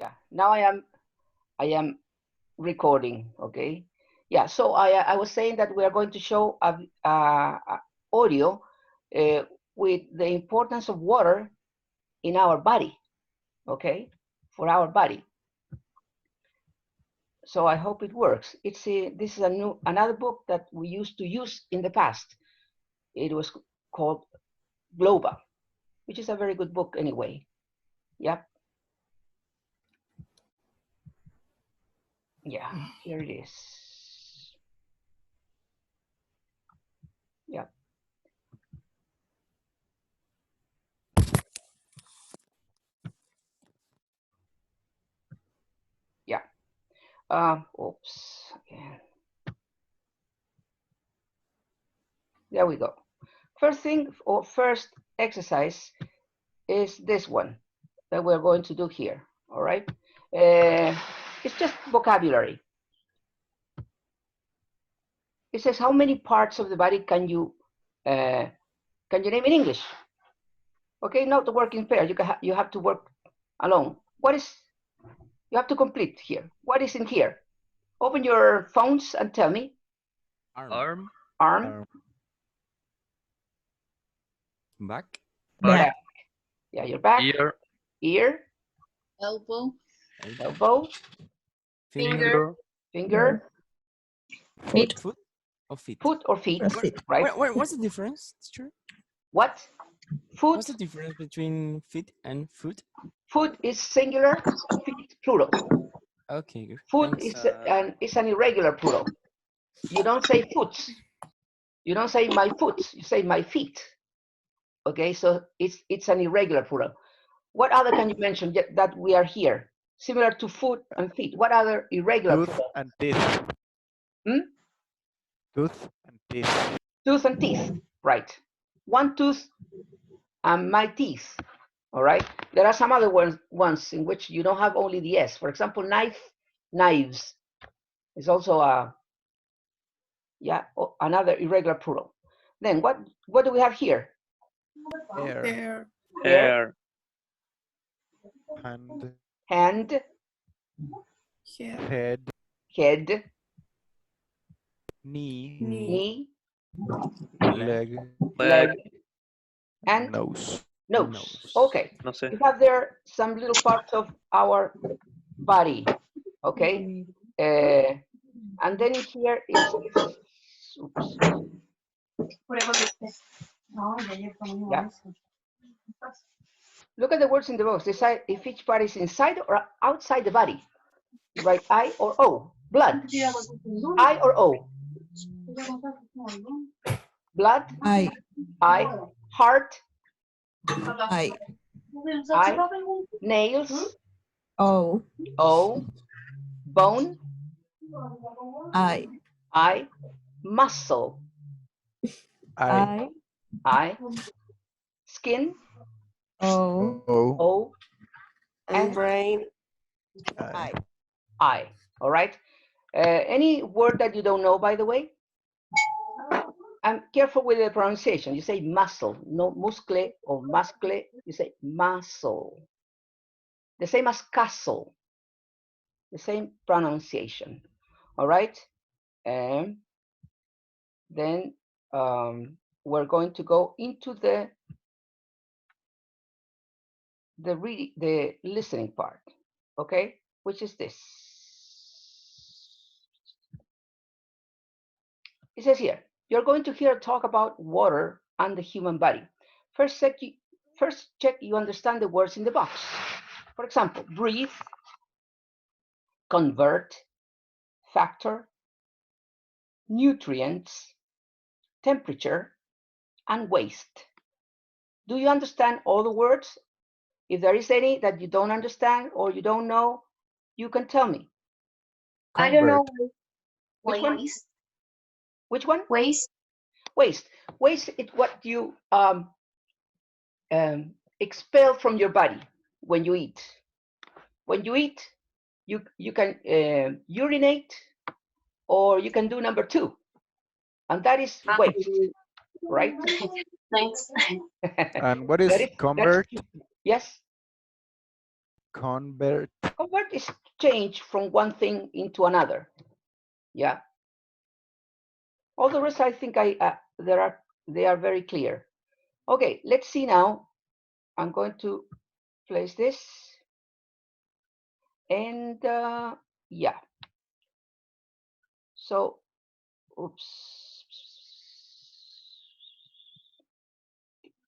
Yeah. Now I am recording. Okay. Yeah. So I was saying that we are going to show a audio with the importance of water in our body. Okay, for our body. So I hope it works. This is another book that we used to use in the past. It was called Global, which is a very good book anyway. Yep. Yeah, here it is. Yep. Yeah. Oops. Again. There we go. First thing or first exercise is this one that we're going to do here. All right. It's just vocabulary. It says how many parts of the body can you name in English? Okay, not to work in pairs. You have to work alone. You have to complete here. What is in here? Open your phones and tell me. Arm. Back. Back. Yeah, your back. Ear. Elbow. Finger. Feet. Foot or feet. Right. What's the difference, teacher? What? Foot. What's the difference between feet and foot? Foot is singular, feet plural. Okay, good. Foot is an irregular plural. You don't say foot. You don't say my foot. You say my feet. Okay, so it's an irregular plural. What other can you mention that we are here? Similar to foot and feet. What other irregular Tooth plural? and teeth. Tooth and teeth. Tooth and teeth. Right. One tooth and my teeth. All right. There are some other ones in which you don't have only the S. For example, knives is also another irregular plural. Then what do we have here? Hair. Hand. Head. Knee. Leg. And nose. Okay. We have there some little parts of our body. Okay. And then here is. Oops. Yeah. Look at the words in the box. Decide if each part is inside or outside the body. You write I or O. Blood. I or O. Blood. I. Heart. I. Nails. O. Bone. I. Muscle. I. Skin. O. And brain. I. All right. Any word that you don't know, by the way? I'm careful with the pronunciation. You say muscle, no muscle or muscle. You say muscle. The same as castle. The same pronunciation. All right. And then we're going to go into the listening part. Okay, which is this. It says here, you're going to hear talk about water and the human body. First check you understand the words in the box. For example, breathe, convert, factor, nutrients, temperature, and waste. Do you understand all the words? If there is any that you don't understand or you don't know, you can tell me. I don't know. Which one? Which one? Waste. Waste is what you expel from your body when you eat. When you eat, you can urinate, or you can do number 2, and that is waste, right? Thanks. And what is convert? Yes. Convert. Convert is change from one thing into another. Yeah. All the rest, I think they are very clear. Okay, let's see now. I'm going to place this, and yeah. So, oops.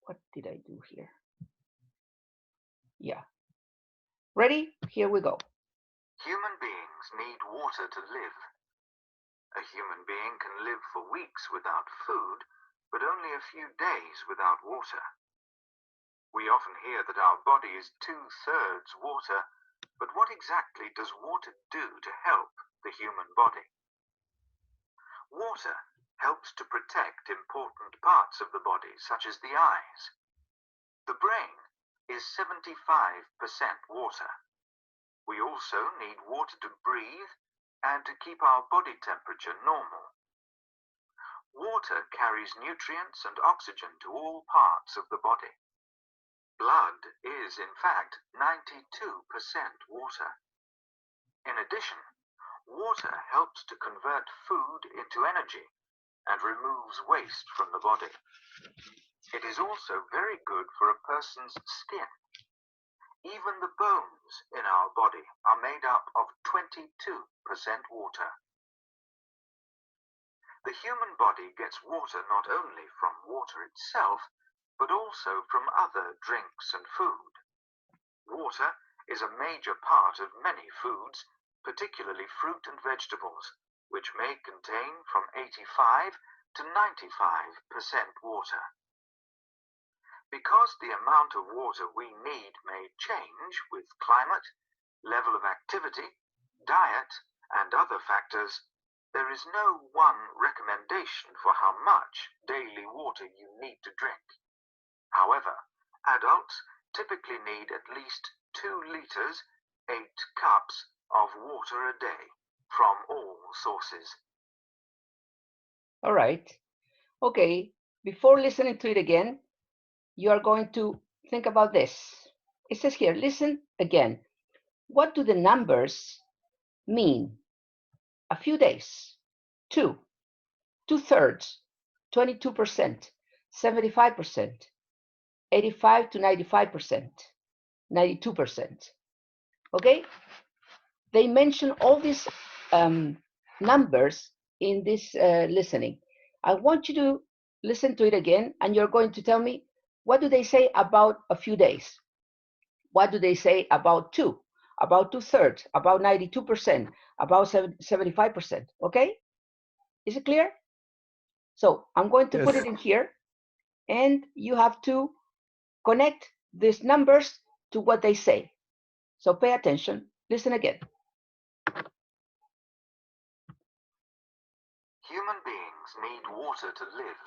What did I do here? Yeah. Ready? Here we go. Human beings need water to live. A human being can live for weeks without food, but only a few days without water. We often hear that our body is 2/3 water, but what exactly does water do to help the human body? Water helps to protect important parts of the body, such as the eyes. The brain is 75% water. We also need water to breathe and to keep our body temperature normal. Water carries nutrients and oxygen to all parts of the body. Blood is, in fact, 92% water. In addition, water helps to convert food into energy and removes waste from the body. It is also very good for a person's skin. Even the bones in our body are made up of 22% water. The human body gets water not only from water itself, but also from other drinks and food. Water is a major part of many foods, particularly fruit and vegetables, which may contain from 85 to 95% water. Because the amount of water we need may change with climate, level of activity, diet, and other factors, there is no one recommendation for how much daily water you need to drink. However, adults typically need at least 2 liters, 8 cups of water a day from all sources. All right. Okay, before listening to it again, you are going to think about this. It says here, listen again. What do the numbers mean? A few days, 2, 2/3, 22%, 75%, 85 to 95%, 92%. Okay? They mention all these numbers in this listening. I want you to listen to it again, and you're going to tell me, what do they say about a few days? What do they say about 2? About 2/3? About 92%? About 75%? Okay? Is it clear? So I'm going to put it in here, and you have to connect these numbers to what they say. So pay attention. Listen again. Human beings need water to live.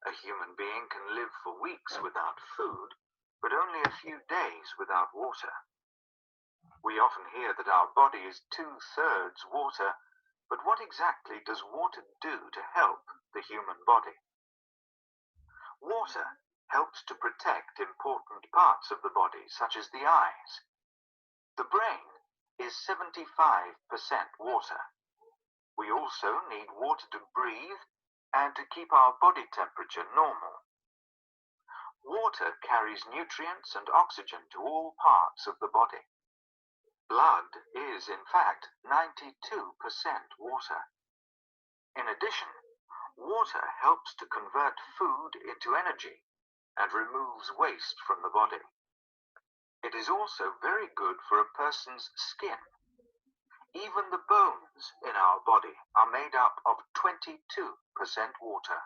A human being can live for weeks without food, but only a few days without water. We often hear that our body is 2/3 water, but what exactly does water do to help the human body? Water helps to protect important parts of the body, such as the eyes. The brain is 75% water. We also need water to breathe and to keep our body temperature normal. Water carries nutrients and oxygen to all parts of the body. Blood is, in fact, 92% water. In addition, water helps to convert food into energy and removes waste from the body. It is also very good for a person's skin. Even the bones in our body are made up of 22% water.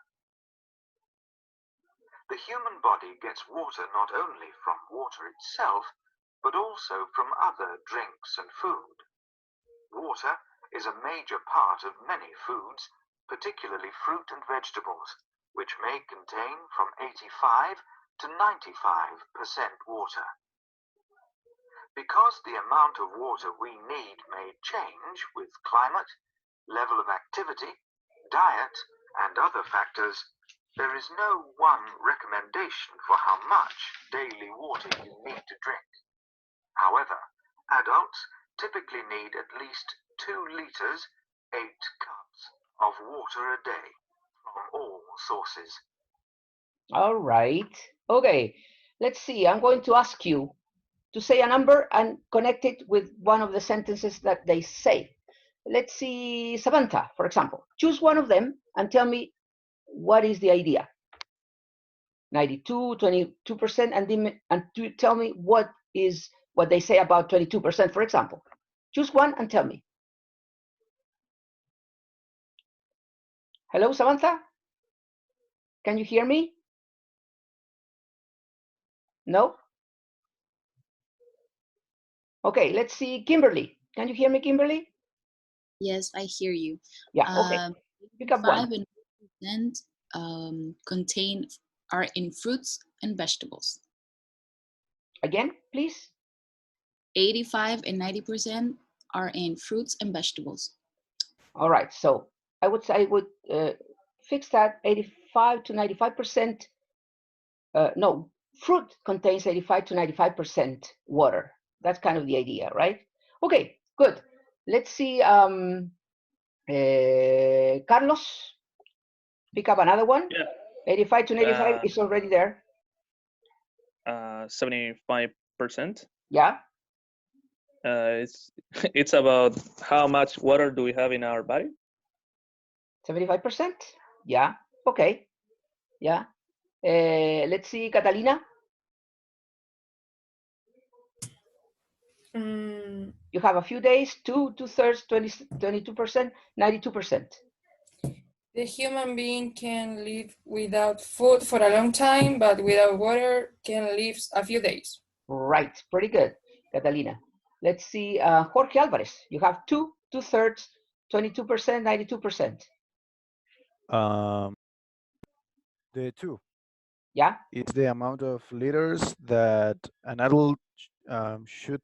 The human body gets water not only from water itself, but also from other drinks and food. Water is a major part of many foods, particularly fruit and vegetables, which may contain from 85 to 95% water. Because the amount of water we need may change with climate, level of activity, diet, and other factors, there is no one recommendation for how much daily water you need to drink. However, adults typically need at least 2 liters, 8 cups of water a day from all sources. All right. Okay. Let's see. I'm going to ask you to say a number and connect it with one of the sentences that they say. Let's see, Samantha, for example. Choose one of them and tell me what is the idea. 92, 22%, and tell me what is what they say about 22%, for example. Choose one and tell me. Hello, Samantha? Can you hear me? No? Okay, let's see, Kimberly. Can you hear me, Kimberly? Yes, I hear you. Yeah, okay. Pick up one. 5 and 9% contain are in fruits and vegetables. Again, please. 85 and 90% are in fruits and vegetables. All right, so I would fix that 85 to 95%. No, fruit contains 85 to 95% water. That's kind of the idea, right? Okay, good. Let's see, Carlos, pick up another one. Yeah. 85 to 95 is already there. 75%. Yeah. It's about how much water do we have in our body? 75%. Yeah. Okay. Yeah. Let's see, Catalina. You have a few days, 2/3, 22%, 92%. The human being can live without food for a long time, but without water can live a few days. Right, pretty good, Catalina. Let's see, Jorge Alvarez. You have 2/3, 22%, 92%. The 2 Yeah. is the amount of liters that an adult should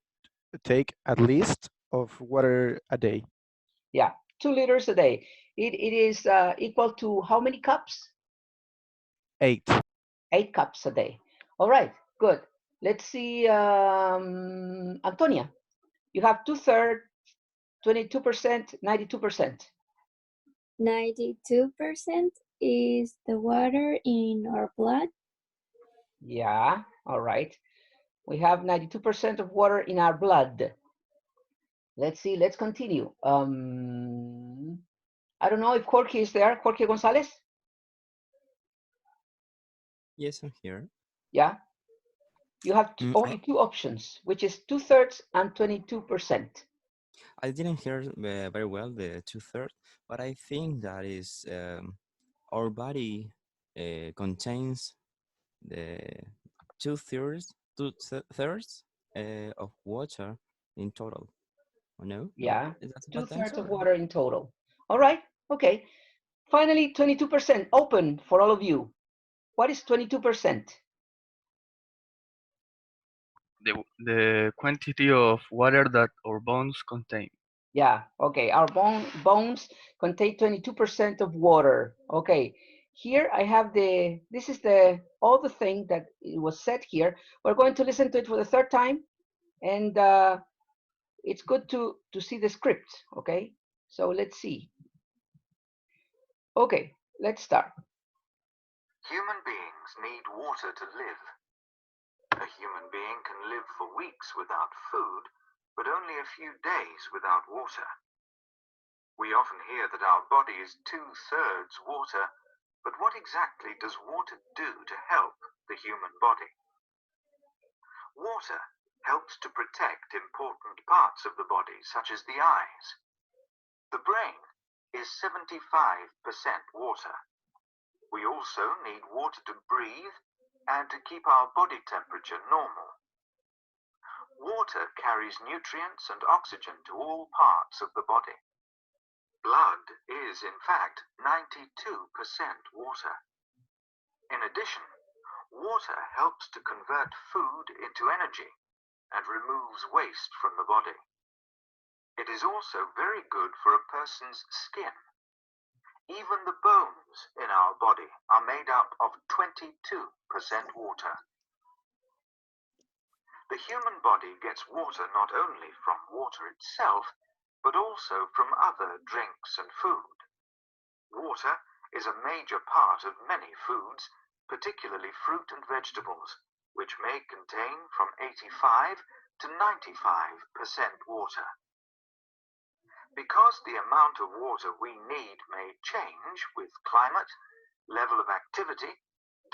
take at least of water a day. Yeah, 2 liters a day. It is equal to how many cups? 8. 8 cups a day. All right, good. Let's see, Antonia. You have 2/3, 22%, 92%. 92% is the water in our blood. Yeah, all right. We have 92% of water in our blood. Let's see, let's continue. I don't know if Jorge is there. Jorge Gonzalez? Yes, I'm here. Yeah. You have only 2 options, which is 2/3 and 22%. I didn't hear very well the 2/3, but I think that is our body contains the 2/3 of water in total. Oh, no? Yeah, Is that the 2/3 answer? of water in total. All right, okay. Finally, 22% open for all of you. What is 22%? The quantity of water that our bones contain. Yeah, okay. Our bones contain 22% of water. Okay, here I have this is all the thing that it was said here. We're going to listen to it for the 3rd time, and it's good to see the script, okay? So let's see. Okay, let's start. Human beings need water to live. A human being can live for weeks without food, but only a few days without water. We often hear that our body is 2/3 water, but what exactly does water do to help the human body? Water helps to protect important parts of the body, such as the eyes. The brain is 75% water. We also need water to breathe and to keep our body temperature normal. Water carries nutrients and oxygen to all parts of the body. Blood is, in fact, 92% water. In addition, water helps to convert food into energy and removes waste from the body. It is also very good for a person's skin. Even the bones in our body are made up of 22% water. The human body gets water not only from water itself, but also from other drinks and food. Water is a major part of many foods, particularly fruit and vegetables, which may contain from 85 to 95% water. Because the amount of water we need may change with climate, level of activity,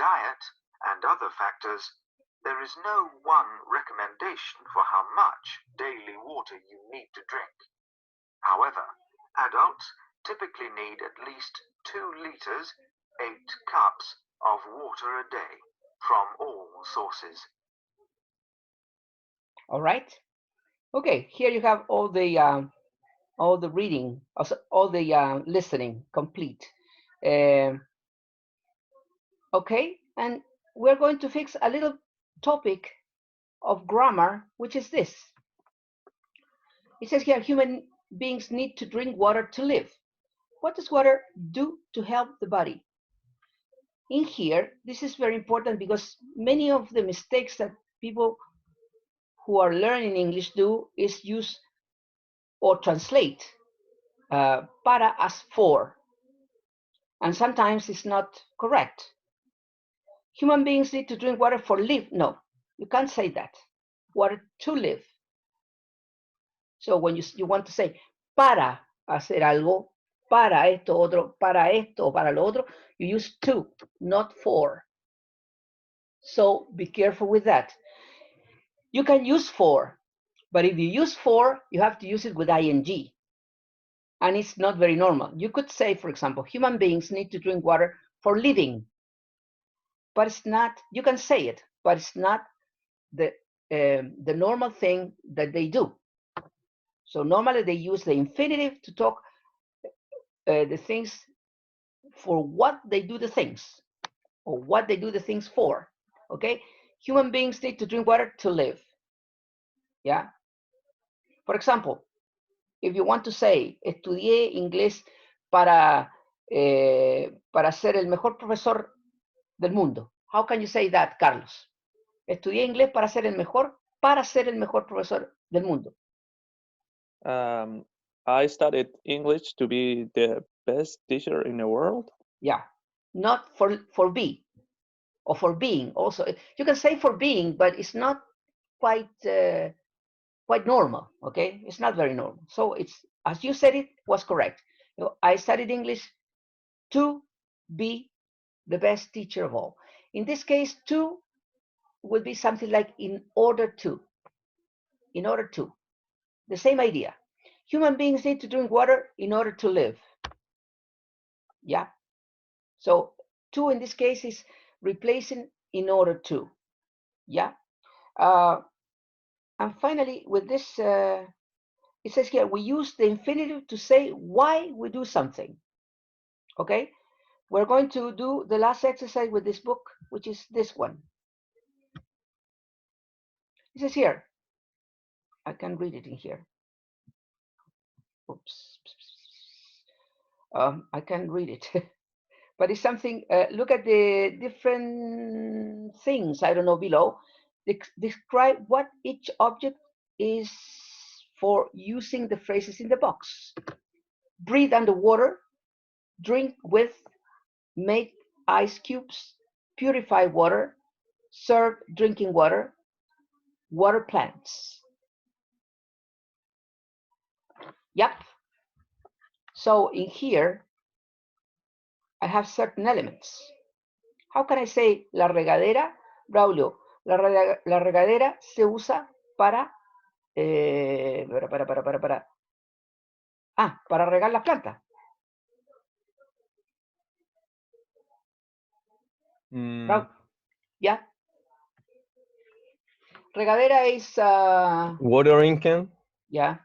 diet, and other factors, there is no one recommendation for how much daily water you need to drink. However, adults typically need at least 2 liters, 8 cups of water a day from all sources. All right. Okay, here you have all the reading, also all the listening complete. Okay, and we're going to fix a little topic of grammar, which is this. It says here, human beings need to drink water to live. What does water do to help the body? In here, this is very important because many of the mistakes that people who are learning English do is use or translate para as for, and sometimes it's not correct. Human beings need to drink water for live. No, you can't say that. Water to live. So when you want to say para hacer algo, para esto otro, para esto o para lo otro, you use to, not for. So be careful with that. You can use for, but if you use for, you have to use it with ing. And it's not very normal. You could say, for example, human beings need to drink water for living. But it's not, you can say it, but it's not the normal thing that they do. So normally they use the infinitive to talk the things for what they do the things, or what they do the things for, okay? Human beings need to drink water to live, yeah? For example, if you want to say, estudié inglés para ser el mejor profesor del mundo. How can you say that, Carlos? Estudié inglés para ser el mejor profesor del mundo. I studied English to be the best teacher in the world. Yeah, not for be, or for being also. You can say for being, but it's not quite normal, okay? It's not very normal. So it's, as you said, it was correct. You know, I studied English to be the best teacher of all. In this case, to would be something like in order to. In order to. The same idea. Human beings need to drink water in order to live. Yeah. So to in this case is replacing in order to. Yeah. And finally, with this, it says here, we use the infinitive to say why we do something. Okay. We're going to do the last exercise with this book, which is this one. It says here, I can read it in here. Oops. I can read it, but it's something, look at the different things, I don't know, below. Describe what each object is for using the phrases in the box. Breathe underwater, drink with, make ice cubes, purify water, serve drinking water, water plants. Yep. So in here, I have certain elements. How can I say la regadera? Braulio, la regadera se usa para para regar las plantas. Yeah. Regadera is watering can. Yeah.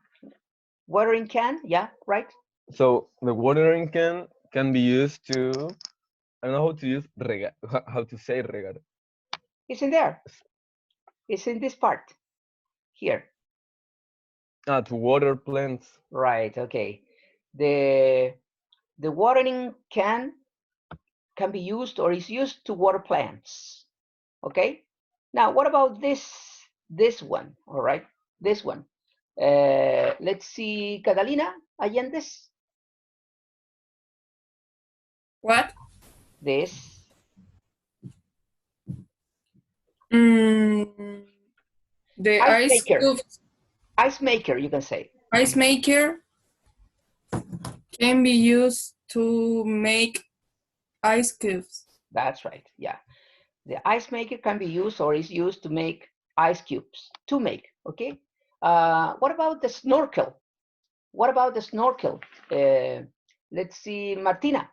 Watering can, yeah, right. So the watering can be used to, I don't know how to use how to say regar. It's in there. It's in this part here. To water plants. Right. Okay. The watering can be used or is used to water plants. Okay. Now, what about this this one, all right? This one. Let's see, Catalina Allendes. What? This. The Ice ice maker. cubes. Ice maker, you can say. Ice maker can be used to make ice cubes. That's right, yeah. The ice maker can be used or is used to make ice cubes, to make, okay? What about the snorkel? What about the snorkel? Let's see, Martina,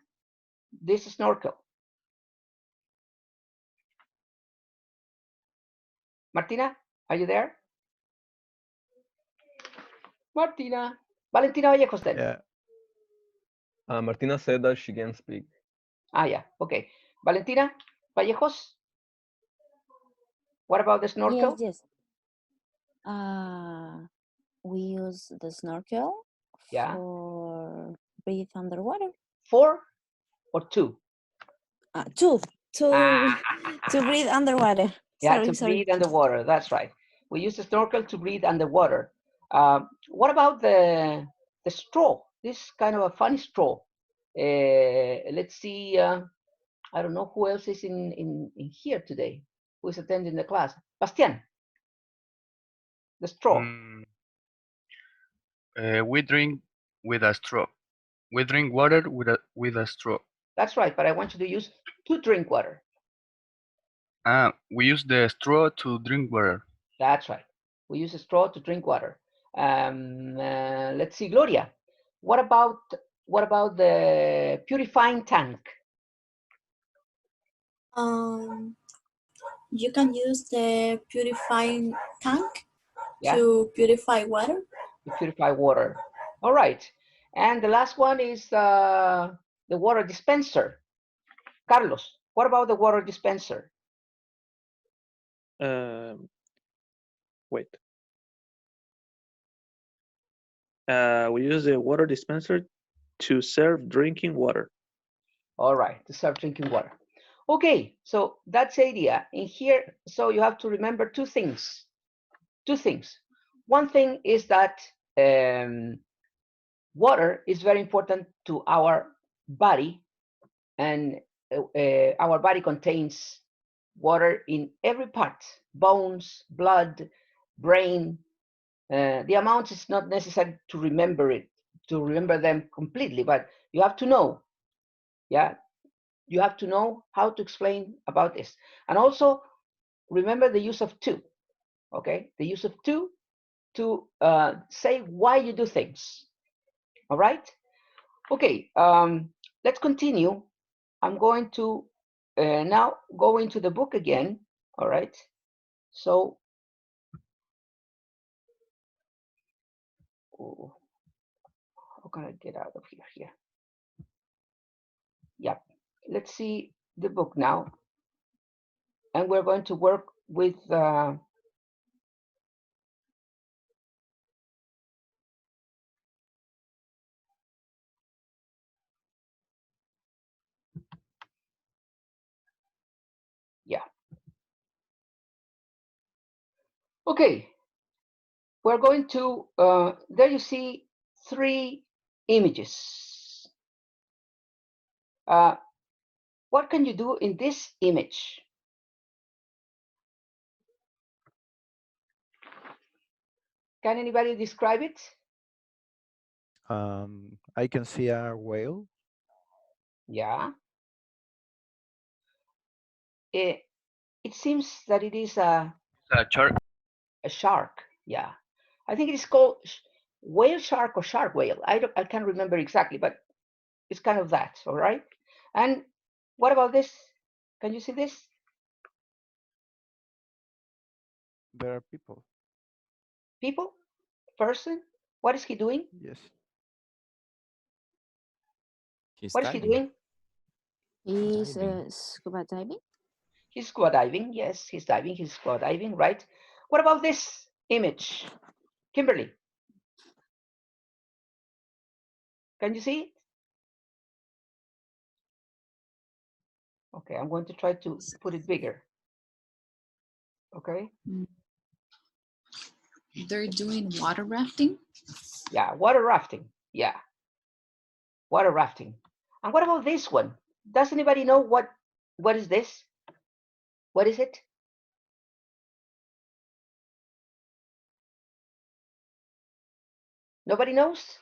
this snorkel. Martina, are you there? Martina. Valentina Vallejos then. Yeah. Martina said that she can speak. Ah, yeah, okay. Valentina Vallejos, what about the snorkel? Yes. We use the snorkel for breathe underwater. 4 or 2? To breathe underwater. Yeah, to breathe underwater. That's right. We use the snorkel to breathe underwater. What about the straw? This kind of a funny straw. Let's see. I don't know who else is in here today. Who is attending the class? Bastian. The straw. We drink with a straw. We drink water with a straw. That's right, but I want you to use to drink water. We use the straw to drink water. That's right. We use a straw to drink water. Let's see, Gloria. What about the purifying tank? You can use the purifying tank to purify water. To purify water. All right. And the last one is the water dispenser. Carlos, what about the water dispenser? Wait. We use the water dispenser to serve drinking water. All right, to serve drinking water. Okay, so that's the idea. In here, so you have to remember two things. One thing is that water is very important to our body, and our body contains water in every part, bones, blood, brain. The amount is not necessary to remember them completely, but you have to know. Yeah, you have to know how to explain about this. And also remember the use of to, okay? The use of to say why you do things, all right? Okay, let's continue. I'm going to now go into the book again, all right? So, how can I get out of here? Yeah, let's see the book now. And we're going to work with yeah. Okay, we're going to, there you see 3 images. What can you do in this image? Can anybody describe it? I can see a whale. Yeah. It seems that it is a shark. A shark, yeah. I think it is called whale shark or shark whale. I can't remember exactly, but it's kind of that, all right? And what about this? Can you see this? There are people. People? Person? What is he doing? Yes. What is he doing? He's scuba diving. He's scuba diving. Yes, he's diving. He's scuba diving, right? What about this image? Kimberly? Can you see it? Okay, I'm going to try to put it bigger. Okay. They're doing water rafting. Yeah, water rafting. Yeah, water rafting. And what about this one? Does anybody know what is this? What is it? Nobody knows?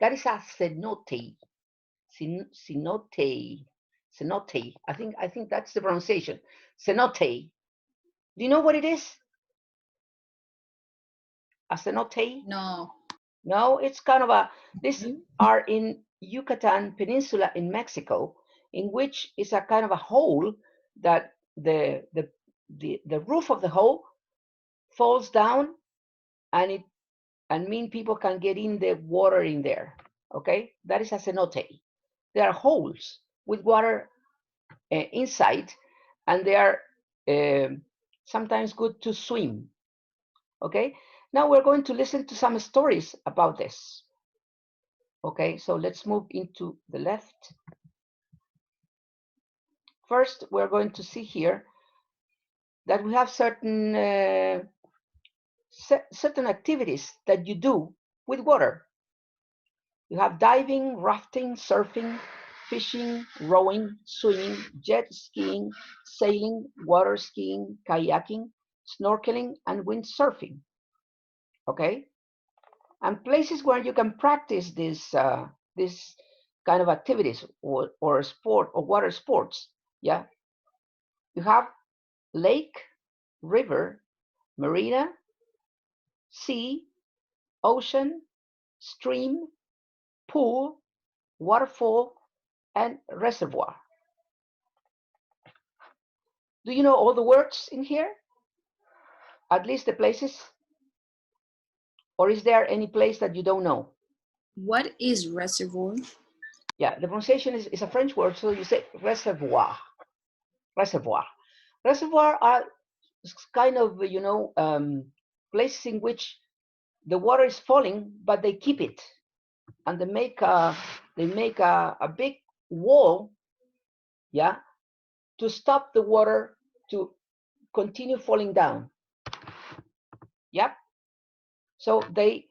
That is a cenote. Cenote. Cenote. I think that's the pronunciation. Cenote. Do you know what it is? A cenote? No. No, it's kind of a, these are in Yucatan Peninsula in Mexico, in which is a kind of a hole that the roof of the hole falls down, and people can get in the water in there. Okay, that is a cenote. There are holes with water inside, and they are sometimes good to swim. Okay, now we're going to listen to some stories about this. Okay, so let's move into the left. First, we're going to see here that we have certain certain activities that you do with water. You have diving, rafting, surfing, fishing, rowing, swimming, jet skiing, sailing, water skiing, kayaking, snorkeling, and windsurfing. Okay, and places where you can practice this kind of activities or sport or water sports. Yeah, you have lake, river, marina, sea, ocean, stream, pool, waterfall, and reservoir. Do you know all the words in here? At least the places? Or is there any place that you don't know? What is reservoir? Yeah, the pronunciation is a French word, so you say reservoir. Reservoir. Reservoir are kind of, places in which the water is falling, but they keep it, and they make a big wall, yeah, to stop the water to continue falling down. Yep. So they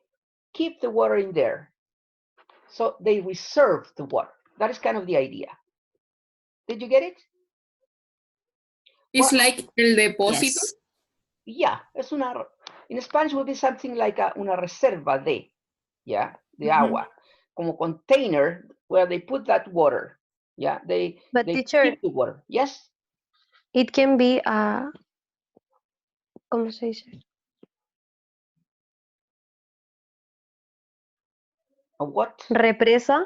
keep the water in there. So they reserve the water. That is kind of the idea. Did you get it? It's like el depósito. Yes. Yeah, in Spanish would be something like una reserva de, yeah, de agua, como container where they put that water. Yeah, they teacher, keep the water. Yes. It can be a, ¿cómo se dice? A what? Represa.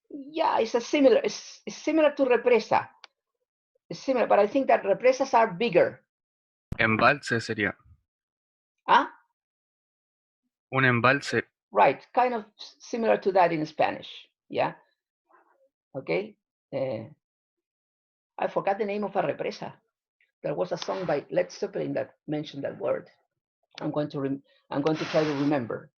Yeah, it's similar to represa. It's similar, but I think that represas are bigger. Embalse sería. ¿Ah? Un embalse. Right, kind of similar to that in Spanish. Yeah. Okay. I forgot the name of a represa. There was a song by Led Zeppelin that mentioned that word. I'm going to try to remember.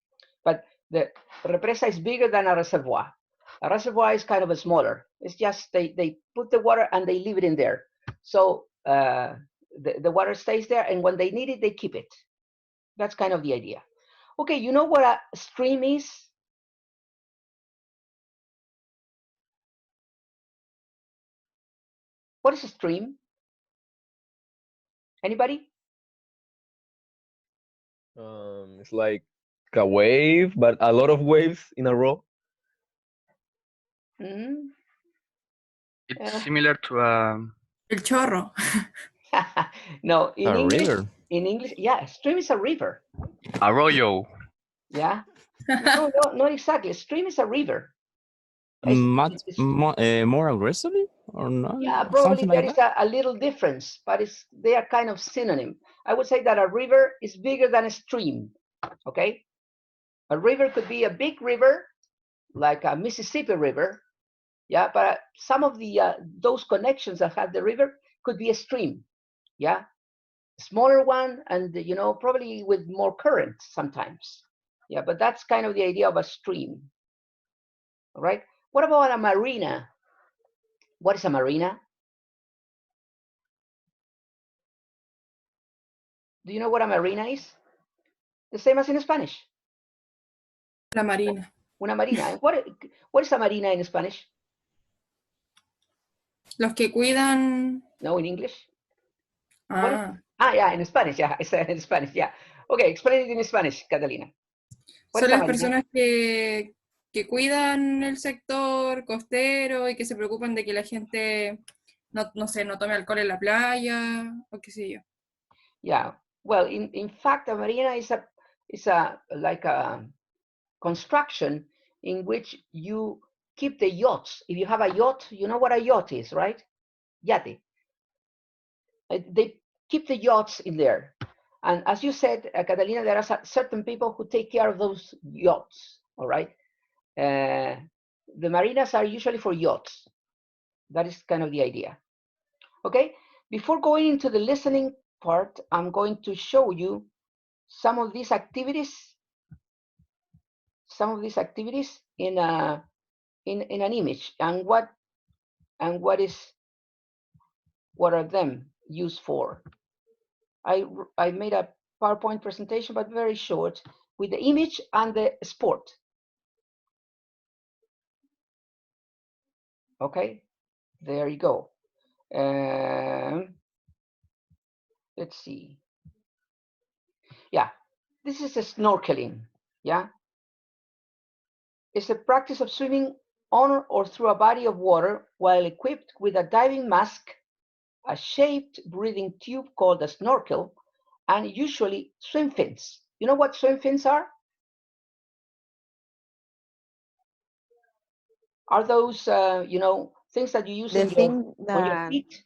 But the represa is bigger than a reservoir. A reservoir is kind of a smaller. It's just they put the water and they leave it in there. So the water stays there, and when they need it, they keep it. That's kind of the idea. Okay, you know what a stream is? What is a stream? Anybody? It's like a wave, but a lot of waves in a row. Mm-hmm. It's similar to a... El chorro. No, in English. River. In English, yeah, stream is a river. Arroyo. Yeah. No, not exactly. A stream is a river. More aggressively or not? Yeah, probably Something there like is a little difference, but they are kind of synonym. I would say that a river is bigger than a stream. Okay, a river could be a big river, like a Mississippi River. Yeah, but some of the those connections that have the river could be a stream. Yeah, smaller one, and probably with more current sometimes. Yeah, but that's kind of the idea of a stream. All right. What about a marina? What is a marina? Do you know what a marina is? The same as in Spanish. La marina. Una marina. What is a marina in Spanish? Los que cuidan. No, in English. Ah, in Spanish, yeah. It's in Spanish, yeah. Okay, explain it in Spanish, Catalina. Son las personas que cuidan el sector costero y que se preocupan de que la gente no sé, no tome alcohol en la playa o qué sé yo. Yeah, well, in fact, a marina is a like a construction in which you keep the yachts. If you have a yacht, you know what a yacht is, right? Yate. They keep the yachts in there. And as you said, Catalina, there are certain people who take care of those yachts, all right? The marinas are usually for yachts. That is kind of the idea. Okay, before going into the listening part, I'm going to show you some of these activities in an image, and what are them used for. I made a PowerPoint presentation, but very short, with the image and the sport. Okay, there you go. Let's see. Yeah, this is a snorkeling. Yeah, it's a practice of swimming on or through a body of water while equipped with a diving mask, a shaped breathing tube called a snorkel, and usually swim fins. You know what swim fins are? Are those, you know, things that you use The on thing your that, feet?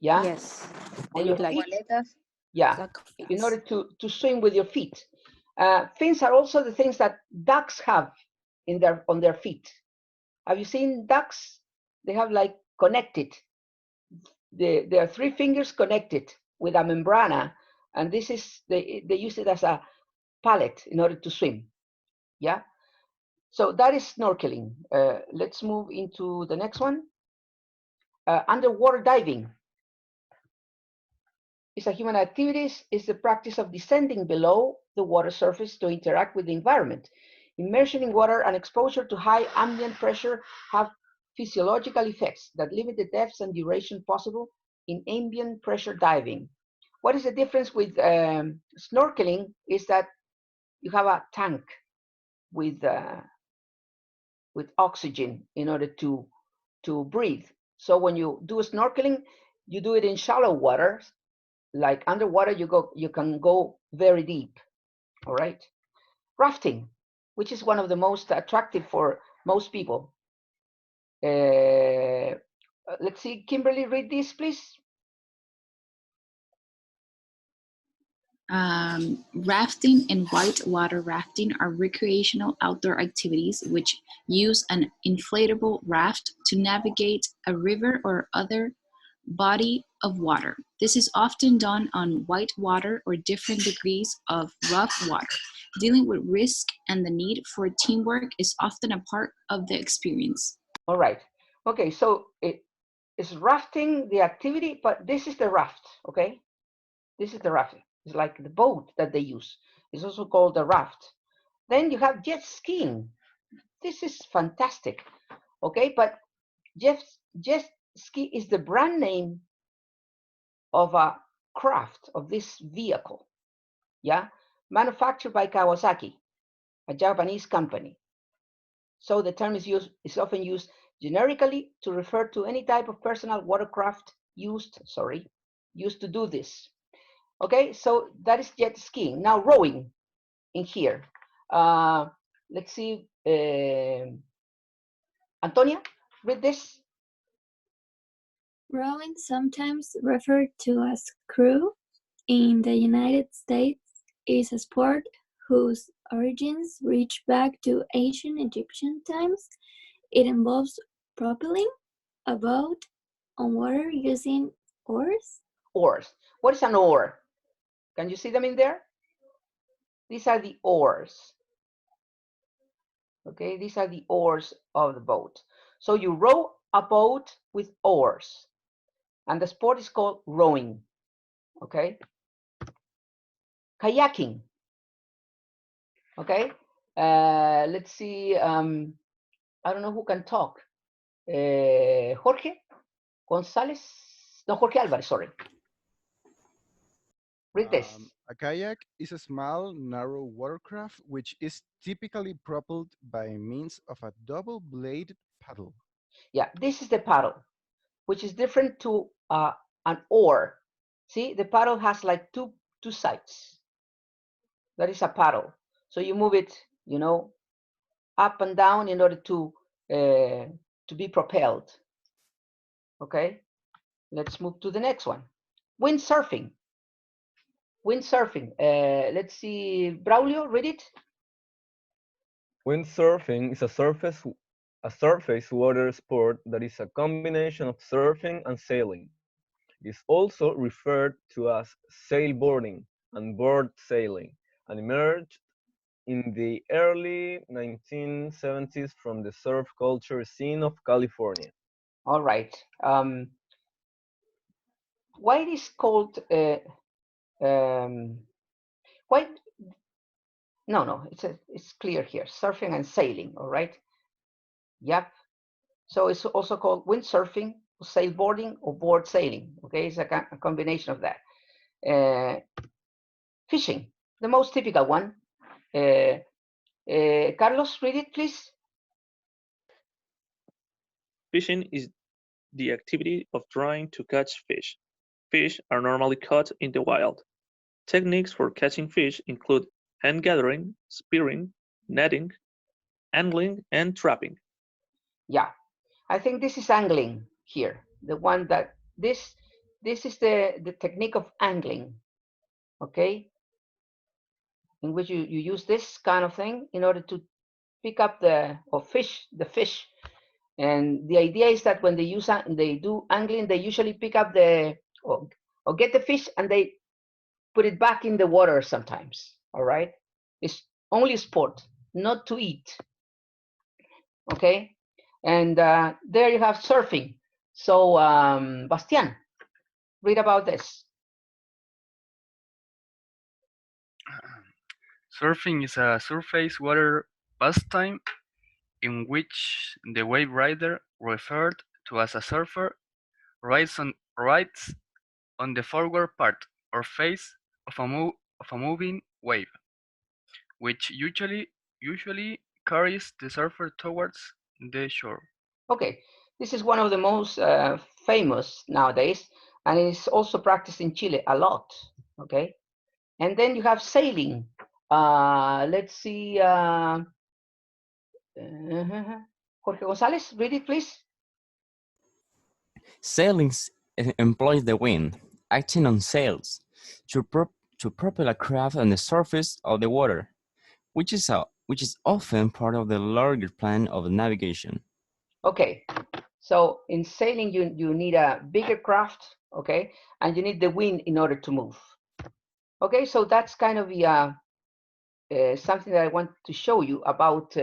Yeah. yes, On they your look like feet? Yeah. In order to swim with your feet. Fins are also the things that ducks have on their feet. Have you seen ducks? They have like connected. There are 3 fingers connected with a membrana, and this is they use it as a pallet in order to swim. Yeah. So that is snorkeling. Let's move into the next one. Underwater diving is a human activity. It's the practice of descending below the water surface to interact with the environment. Immersion in water and exposure to high ambient pressure have physiological effects that limit the depths and duration possible in ambient pressure diving. What is the difference with snorkeling is that you have a tank with oxygen in order to breathe. So when you do snorkeling, you do it in shallow water. Like underwater, you can go very deep. All right. Rafting, which is one of the most attractive for most people. Let's see, Kimberly, read this, please. Rafting and whitewater rafting are recreational outdoor activities which use an inflatable raft to navigate a river or other body of water. This is often done on whitewater or different degrees of rough water. Dealing with risk and the need for teamwork is often a part of the experience. All right. Okay, so it's rafting, the activity, but this is the raft, okay? This is the raft. It's like the boat that they use. It's also called the raft. Then you have jet skiing. This is fantastic, okay? But jet ski is the brand name of a craft, of this vehicle, yeah? Manufactured by Kawasaki, a Japanese company. So the term is often used generically to refer to any type of personal watercraft used to do this. Okay, so that is jet skiing. Now rowing in here. Let's see, Antonia, read this. Rowing, sometimes referred to as crew, in the United States is a sport whose origins reach back to ancient Egyptian times. It involves propelling a boat on water using oars. Oars. What is an oar? Can you see them in there? These are the oars. Okay, these are the oars of the boat. So you row a boat with oars, and the sport is called rowing. Okay. Kayaking. Okay. Let's see. I don't know who can talk. Jorge Gonzalez? No, Jorge Alvarez, sorry. Read this. A kayak is a small, narrow watercraft which is typically propelled by means of a double-bladed paddle. Yeah, this is the paddle, which is different to an oar. See, the paddle has like two sides. That is a paddle. So you move it, you know, up and down in order to be propelled. Okay, let's move to the next one. Windsurfing. Windsurfing. Let's see, Braulio, read it. Windsurfing is a surface water sport that is a combination of surfing and sailing. It is also referred to as sailboarding and board sailing, and emerged in the early 1970s from the surf culture scene of California. All right. Why it is called? Why? No. It's clear here. Surfing and sailing. All right. Yep. So it's also called windsurfing, sailboarding, or board sailing. Okay, it's a combination of that. Fishing, the most typical one. Carlos, read it, please. Fishing is the activity of trying to catch fish. Fish are normally caught in the wild. Techniques for catching fish include hand gathering, spearing, netting, angling, and trapping. Yeah, I think this is angling here. The one that this is the technique of angling. Okay, in which you use this kind of thing in order to pick up the fish. And the idea is that when they do angling, they usually pick up or get the fish and they put it back in the water sometimes. All right, it's only sport, not to eat. Okay, and there you have surfing. So Bastian, read about this. Surfing is a surface water pastime in which the wave rider, referred to as a surfer, rides on the forward part or face of a moving wave, which usually carries the surfer towards the shore. Okay, this is one of the most famous nowadays, and it's also practiced in Chile a lot. Okay, and then you have sailing. Let's see, Jorge Gonzalez, read it, please. Sailing employs the wind, acting on sails, to propel a craft on the surface of the water, which is often part of the larger plan of navigation. Okay, so in sailing, you need a bigger craft, okay, and you need the wind in order to move. Okay, so that's kind of the something that I want to show you about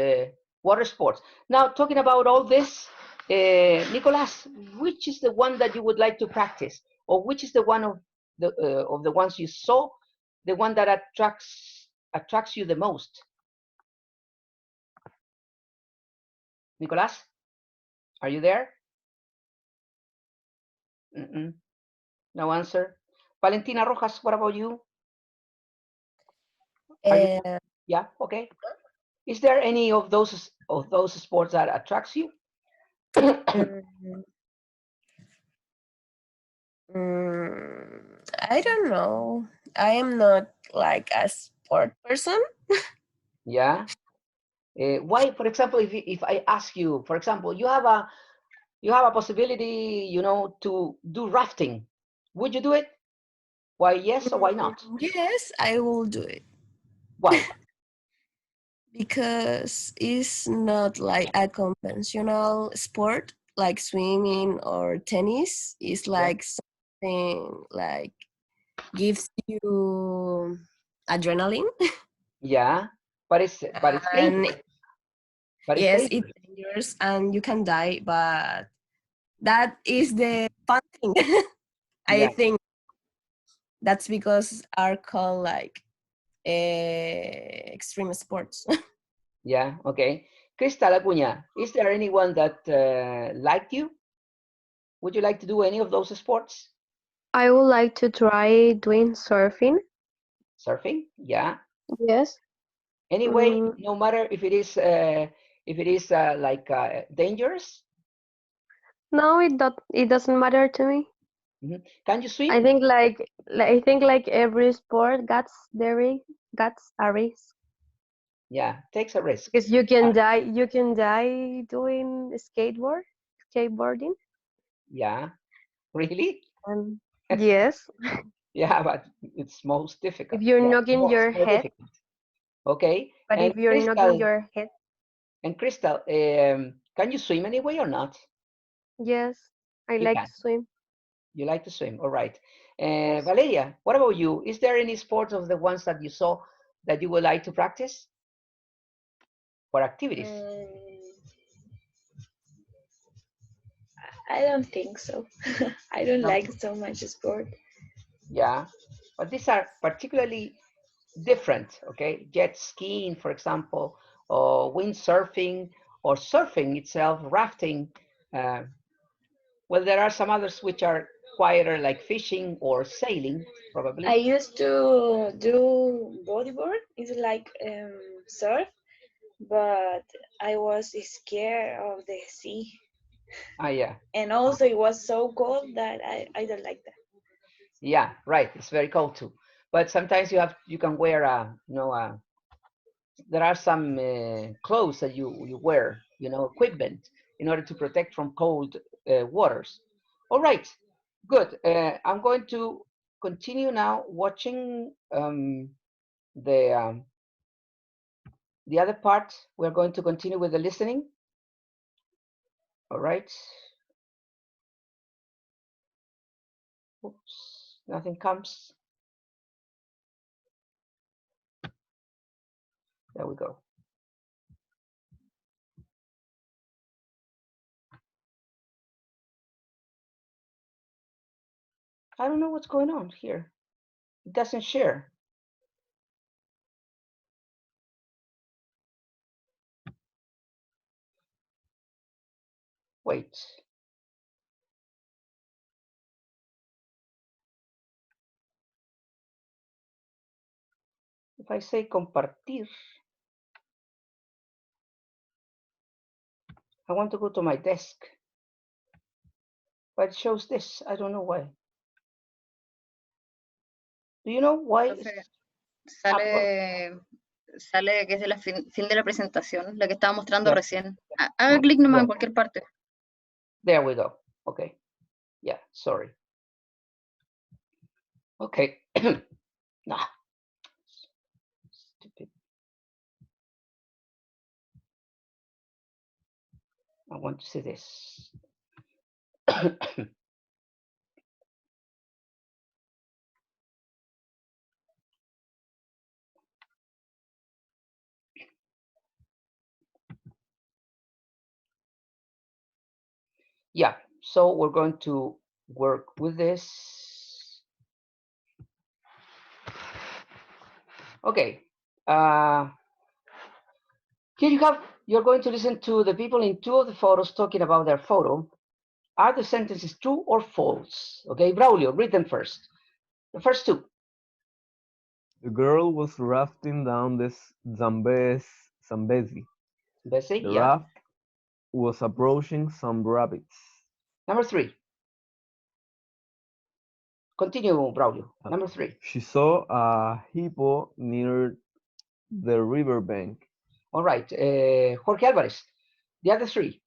water sports. Now, talking about all this, Nicolas, which is the one that you would like to practice, or which is the one of the ones you saw, the one that attracts you the most? Nicolas, are you there? No answer. Valentina Rojas, what about you? Yeah, okay. Is there any of those sports that attracts you? I don't know. I am not like a sport person. Yeah. Why, for example, if I ask you, for example, you have a possibility, you know, to do rafting, would you do it? Why yes or why not? Yes, I will do it. Why? Because it's not like a conventional sport like swimming or tennis. It's like something like gives you adrenaline. Yeah, but it's dangerous. But yes, it's dangerous and you can die, but that is the fun thing. I think that's because are called like extreme sports. Yeah, okay. Crystal Acuña, is there anyone that liked you? Would you like to do any of those sports? I would like to try doing surfing. Surfing, yeah. Yes. Anyway, no matter if it is like dangerous. No, it doesn't matter to me. Can you swim? I think like every sport gets a risk. Yeah, takes a risk. Because you can die doing skateboarding. Yeah, really? Yes. Yeah, but it's most difficult. If you're Yeah, knocking your more head. difficult. Okay. But And if you're knocking your head. And Crystal, can you swim anyway or not? Yes, I You like can. to swim. You like to swim, all right. Valeria, what about you? Is there any sport of the ones that you saw that you would like to practice? Or activities? I don't think so. I don't like so much sport. Yeah, but these are particularly different, okay? Jet skiing, for example, or windsurfing, or surfing itself, rafting. Well, there are some others which are quieter, like fishing or sailing, probably. I used to do bodyboard. It's like surf, but I was scared of the sea. Ah, yeah. And also it was so cold that I don't like that. Yeah, right. It's very cold too. But sometimes you can wear there are some clothes that you wear, equipment in order to protect from cold waters. All right, good. I'm going to continue now watching the other part. We're going to continue with the listening. All right. Oops, nothing comes. There we go. I don't know what's going on here. It doesn't share. Wait. If I say compartir, I want to go to my desk, but it shows this. I don't know why. Do you know why? Sale que es de la fin de la presentación, la que estaba mostrando recién. Haga clic nomás en cualquier parte. There we go. Okay. Yeah, sorry. Okay. Nah. Stupid. I want to see this. Yeah, so we're going to work with this. Okay. Here you're going to listen to the people in two of the photos talking about their photo. Are the sentences true or false? Okay, Braulio, read them first. The first two. The girl was rafting down the Zambezi. The raft was approaching some rapids. Number three. Continue, Braulio. Number three. She saw a hippo near the riverbank. All right. Jorge Alvarez. The other three.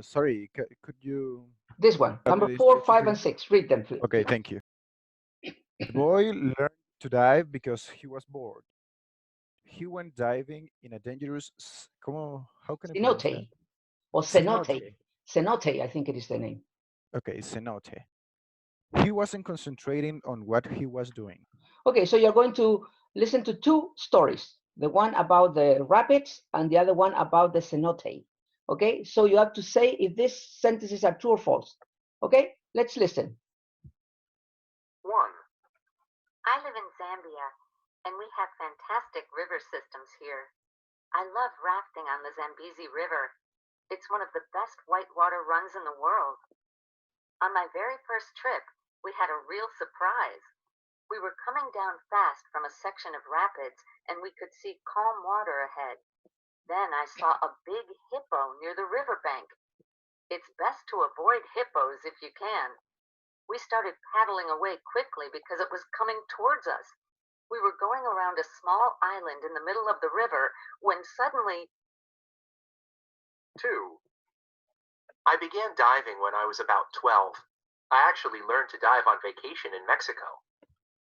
Sorry, could you? This one. Number 4, 5, and 6. Read them, please. Okay, thank you. The boy learned to dive because he was bored. He went diving in a dangerous. How can I pronounce that? Or cenote. Cenote, I think it is the name. Okay, cenote. He wasn't concentrating on what he was doing. Okay, so you're going to listen to two stories. The one about the rapids and the other one about the cenote. Okay, so you have to say if these sentences are true or false. Okay, let's listen. 1. I live in Zambia, and we have fantastic river systems here. I love rafting on the Zambezi River. It's one of the best whitewater runs in the world. On my very first trip, we had a real surprise. We were coming down fast from a section of rapids, and we could see calm water ahead. Then I saw a big hippo near the riverbank. It's best to avoid hippos if you can. We started paddling away quickly because it was coming towards us. We were going around a small island in the middle of the river when suddenly... 2. I began diving when I was about 12. I actually learned to dive on vacation in Mexico.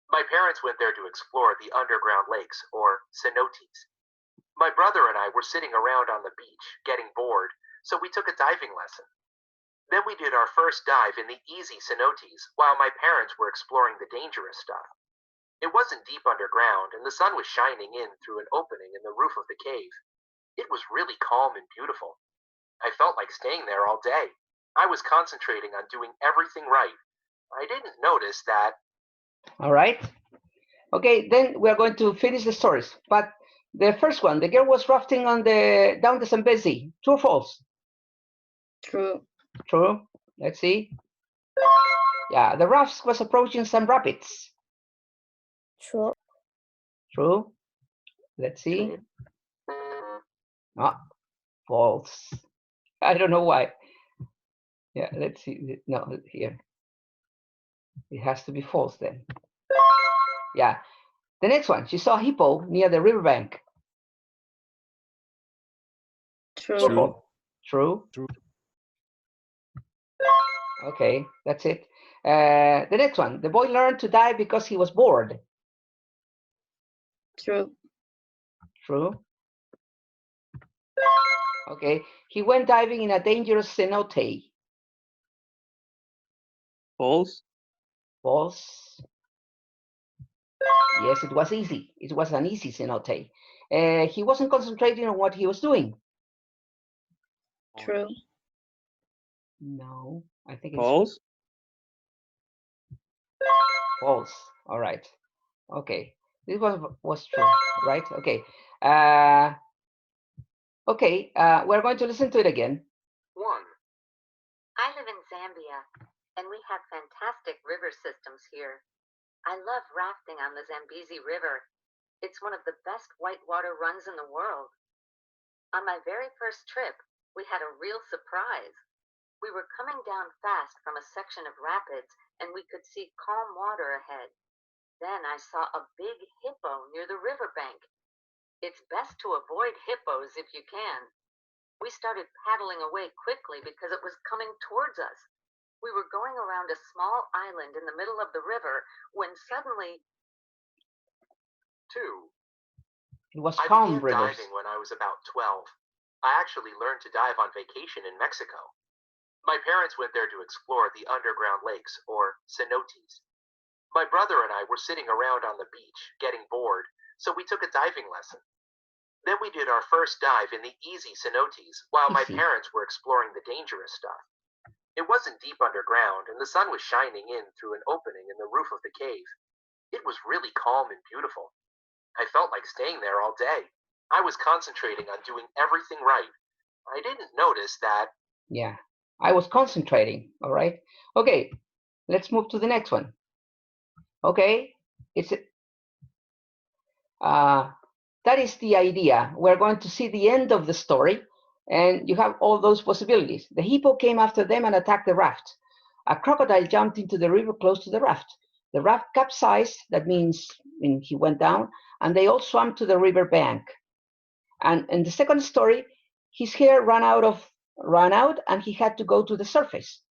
My parents went there to explore the underground lakes, or cenotes. My brother and I were sitting around on the beach, getting bored, so we took a diving lesson. Then we did our first dive in the easy cenotes while my parents were exploring the dangerous stuff. It wasn't deep underground, and the sun was shining in through an opening in the roof of the cave. It was really calm and beautiful. I felt like staying there all day. I was concentrating on doing everything right. I didn't notice that. All right. Okay, then we're going to finish the stories. But the first one, the girl was rafting on down the Zambezi. True or false? True. True. Let's see. Yeah, the raft was approaching some rapids. True. True. Let's see. Ah, false. I don't know why. Yeah, let's see. No, here. It has to be false then. Yeah. The next one, she saw a hippo near the riverbank. True. True. True. Okay, that's it. The next one, the boy learned to dive because he was bored. True. True. Okay, he went diving in a dangerous cenote. False. False. Yes, it was easy. It was an easy cenote. He wasn't concentrating on what he was doing. True. No, I think False. It's false. All right. Okay, this was true, right? Okay. Okay, we're going to listen to it again. 1. I live in Zambia, and we have fantastic river systems here. I love rafting on the Zambezi River. It's one of the best whitewater runs in the world. On my very first trip, we had a real surprise. We were coming down fast from a section of rapids, and we could see calm water ahead. Then I saw a big hippo near the riverbank. It's best to avoid hippos if you can. We started paddling away quickly because it was coming towards us. We were going around a small island in the middle of the river when suddenly... 2. It was I calm began rivers. diving when I was about 12. I actually learned to dive on vacation in Mexico. My parents went there to explore the underground lakes, or cenotes. My brother and I were sitting around on the beach, getting bored, so we took a diving lesson. Then we did our first dive in the easy cenotes while my parents were exploring the dangerous stuff. It wasn't deep underground, and the sun was shining in through an opening in the roof of the cave. It was really calm and beautiful. I felt like staying there all day. I was concentrating on doing everything right. I didn't notice that. Yeah, I was concentrating, all right? Okay, let's move to the next one. Okay, that is the idea. We're going to see the end of the story, and you have all those possibilities. The hippo came after them and attacked the raft. A crocodile jumped into the river close to the raft. The raft capsized, that means he went down, and they all swam to the river bank. And in the second story, his hair ran out, and he had to go to the surface.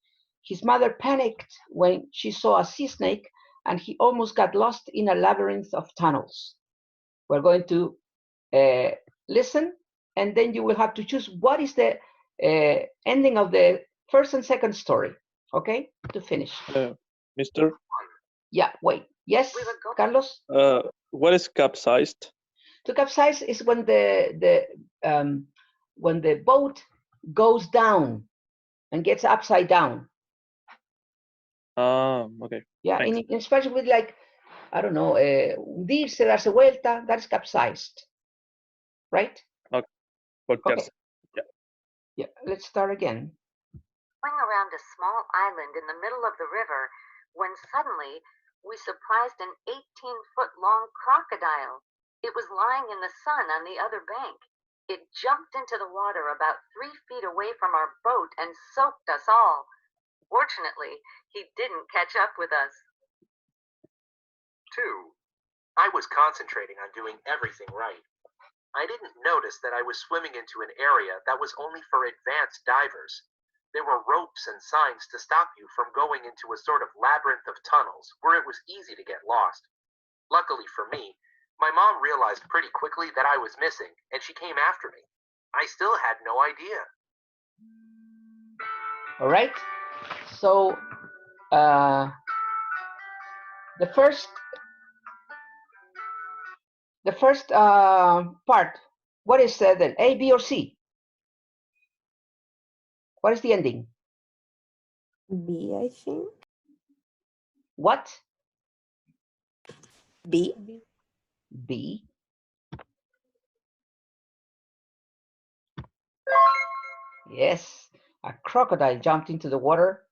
His mother panicked when she saw a sea snake, and he almost got lost in a labyrinth of tunnels. We're going to listen, and then you will have to choose what is the ending of the first and second story, okay, to finish. Mister? Yeah, wait. Yes, Carlos? What is capsized? To capsize is when the boat goes down and gets upside down. Okay. Yeah, in Spanish with like I don't know, hundirse, darse vuelta, that is capsized, right? Okay. Yeah, let's start again. Going around a small island in the middle of the river when suddenly we surprised an 18-foot-long crocodile. It was lying in the sun on the other bank. It jumped into the water about 3 feet away from our boat and soaked us all. Fortunately, he didn't catch up with us. 2. I was concentrating on doing everything right. I didn't notice that I was swimming into an area that was only for advanced divers. There were ropes and signs to stop you from going into a sort of labyrinth of tunnels where it was easy to get lost. Luckily for me, my mom realized pretty quickly that I was missing, and she came after me. I still had no idea. All right. So the first part, what is then? A, B, or C? What is the ending? B, I think. What? B. B. Yes, a crocodile jumped into the water,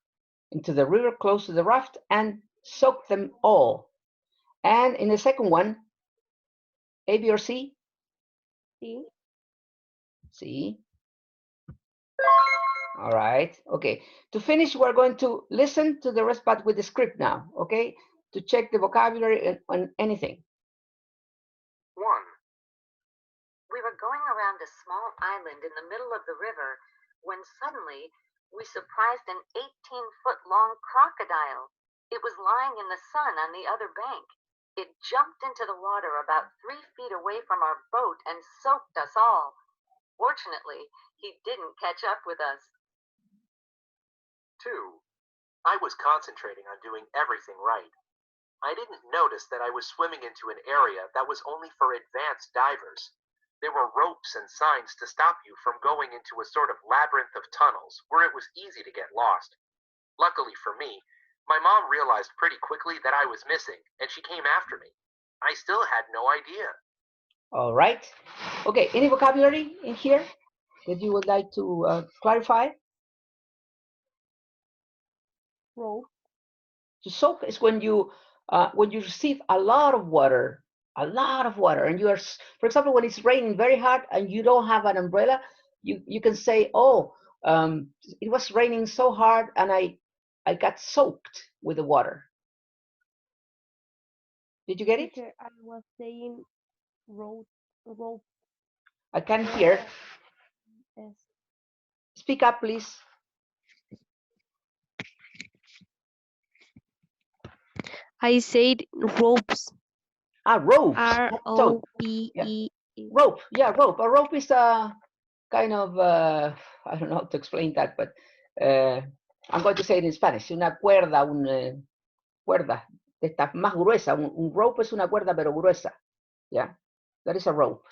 into the river close to the raft, and soaked them all. And in the second one, A, B, or C? C. C. All right. Okay. To finish, we're going to listen to the rest, but with the script now. Okay. To check the vocabulary on anything. 1. We were going around a small island in the middle of the river when suddenly we surprised an 18-foot-long crocodile. It was lying in the sun on the other bank. It jumped into the water about 3 feet away from our boat and soaked us all. Fortunately, he didn't catch up with us. 2. I was concentrating on doing everything right. I didn't notice that I was swimming into an area that was only for advanced divers. There were ropes and signs to stop you from going into a sort of labyrinth of tunnels where it was easy to get lost. Luckily for me, my mom realized pretty quickly that I was missing, and she came after me. I still had no idea. All right. Okay. Any vocabulary in here that you would like to clarify? Rope. To soak is when you receive a lot of water, and you are, for example, when it's raining very hard and you don't have an umbrella, you can say, oh, it was raining so hard and I got soaked with the water. Did you get it? I was saying rope. I can't hear. Yes. Speak up, please. I said ropes. Ropes. R-O-P-E. Rope. Yeah, rope. A rope is a kind of, I don't know how to explain that, but I'm going to say it in Spanish. Una cuerda, cuerda. Está más gruesa. Un rope es una cuerda, pero gruesa. Yeah, that is a rope.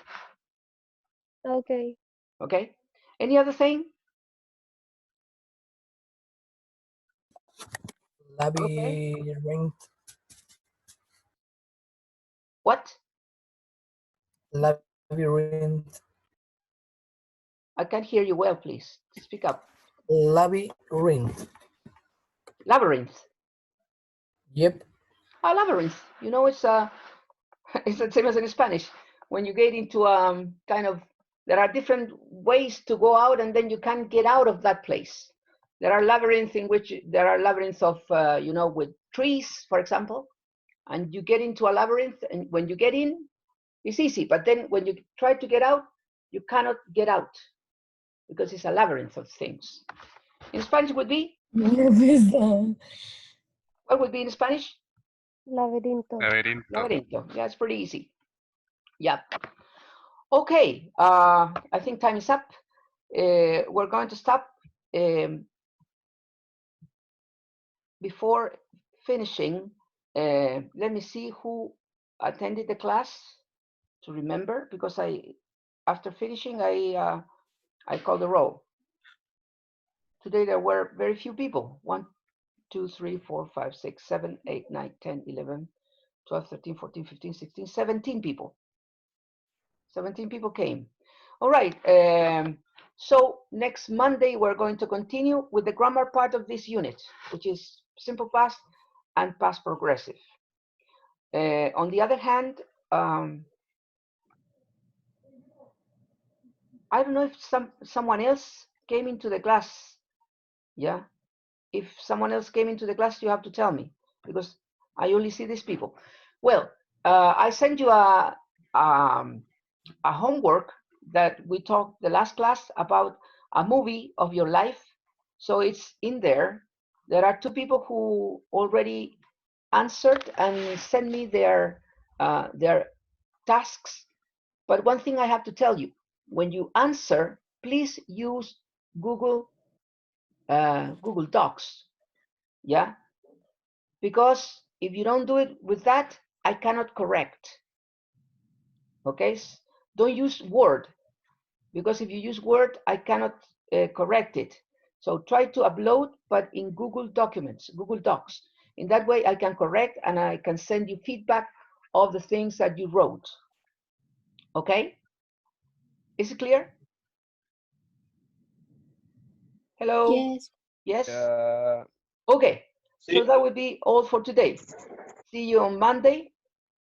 Okay. Okay. Any other thing? Labyrinth. What? Labyrinth. I can't hear you well, please. Speak up. Labyrinth. Labyrinth. Yep. A labyrinth. You know, it's the same as in Spanish. When you get into kind of, there are different ways to go out, and then you can't get out of that place. There are labyrinths in which there are labyrinths of, with trees, for example, and you get into a labyrinth, and when you get in, it's easy. But then when you try to get out, you cannot get out because it's a labyrinth of things. In Spanish would be? What would be in Spanish? Laberinto. Laberinto. Yeah, it's pretty easy. Yeah. Okay. I think time is up. We're going to stop. Before finishing, let me see who attended the class to remember, because after finishing, I called the roll. Today there were very few people. 1, 2, 3, 4, 5, 6, 7, 8, 9, 10, 11, 12, 13, 14, 15, 16, 17 people. 17 people came. All right. So next Monday, we're going to continue with the grammar part of this unit, which is simple past and past progressive. On the other hand, I don't know if someone else came into the class. Yeah. If someone else came into the class, you have to tell me, because I only see these people. Well, I sent you a homework that we talked the last class about a movie of your life. So it's in there. There are 2 people who already answered and sent me their tasks. But one thing I have to tell you, when you answer, please use Google Docs. Yeah, because if you don't do it with that, I cannot correct. Okay, don't use Word, because if you use Word, I cannot correct it. So try to upload, but in Google Documents, Google Docs. In that way, I can correct and I can send you feedback of the things that you wrote. Okay? Is it clear? Hello? Yes. Yes? Okay, so that would be all for today. See you on Monday.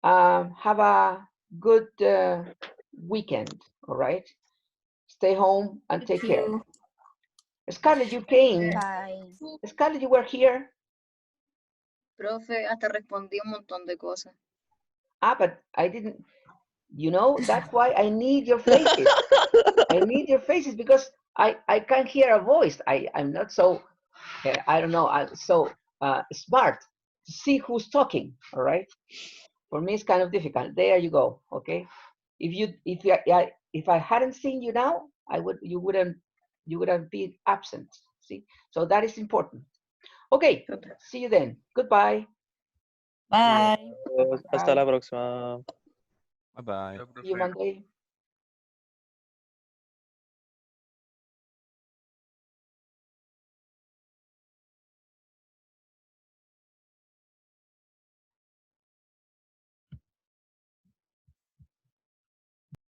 Have a good weekend, all right? Stay home and take care. Scarlett, you came. Bye. Scarlett, you were here. Profe, hasta respondí un montón de cosas. Ah, but I didn't, you know, that's why I need your faces. I need your faces because I can't hear a voice. I'm not so, I don't know, I'm so smart to see who's talking, all right? For me, it's kind of difficult. There you go, okay? If I hadn't seen you now, you wouldn't be absent. See, so that is important. Okay, see you then. Goodbye. Bye. Hasta la próxima. Bye bye. See you Monday.